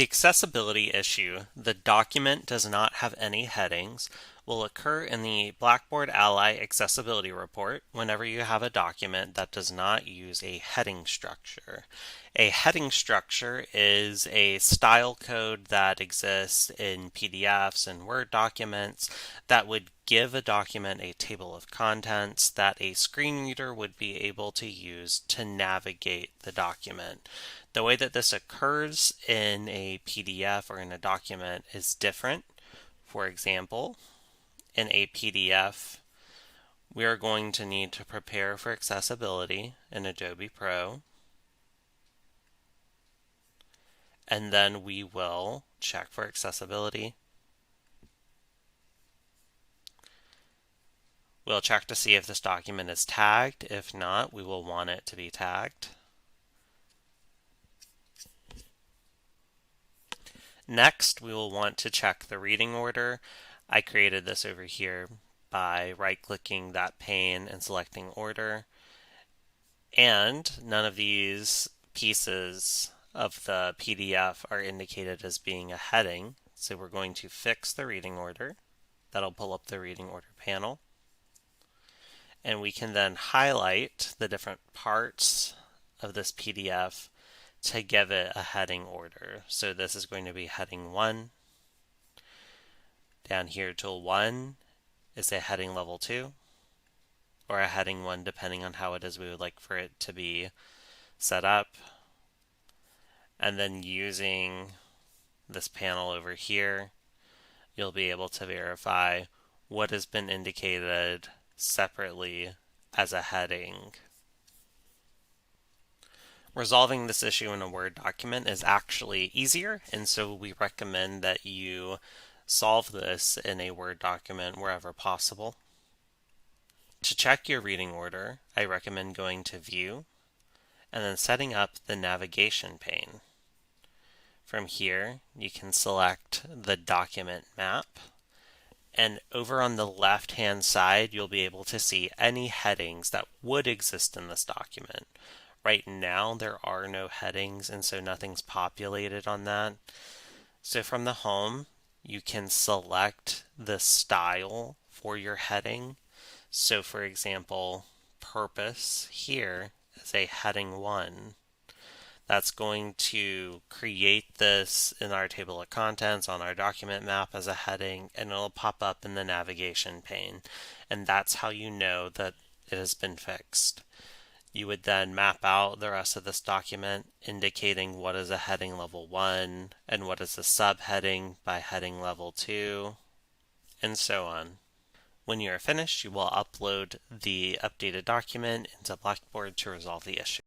The accessibility issue, the document does not have any headings, will occur in the Blackboard Ally Accessibility Report whenever you have a document that does not use a heading structure. A heading structure is a style code that exists in PDFs and Word documents that would give a document a table of contents that a screen reader would be able to use to navigate the document. The way that this occurs in a PDF or in a document is different. For example, in a PDF, we are going to need to prepare for accessibility in Adobe Pro, and then we will check for accessibility. We'll check to see if this document is tagged. If not, we will want it to be tagged. Next, we will want to check the reading order. I created this over here by right-clicking that pane and selecting order. And none of these pieces of the PDF are indicated as being a heading. So we're going to fix the reading order. That'll pull up the reading order panel. And we can then highlight the different parts of this PDF to give it a heading order. So this is going to be heading 1. Down here, tool 1 is a heading level 2, or a heading 1 depending on how it is we would like for it to be set up. And then using this panel over here, you'll be able to verify what has been indicated separately as a heading. Resolving this issue in a Word document is actually easier, and so we recommend that you solve this in a Word document wherever possible. To check your reading order, I recommend going to View and then setting up the navigation pane. From here, you can select the document map, and over on the left-hand side, you'll be able to see any headings that would exist in this document. Right now, there are no headings, and so nothing's populated on that. So from the home, you can select the style for your heading. So for example, purpose here is a heading 1. That's going to create this in our table of contents on our document map as a heading, and it'll pop up in the navigation pane. And that's how you know that it has been fixed. You would then map out the rest of this document, indicating what is a heading level 1 and what is a subheading by heading level 2, and so on. When you are finished, you will upload the updated document into Blackboard to resolve the issue.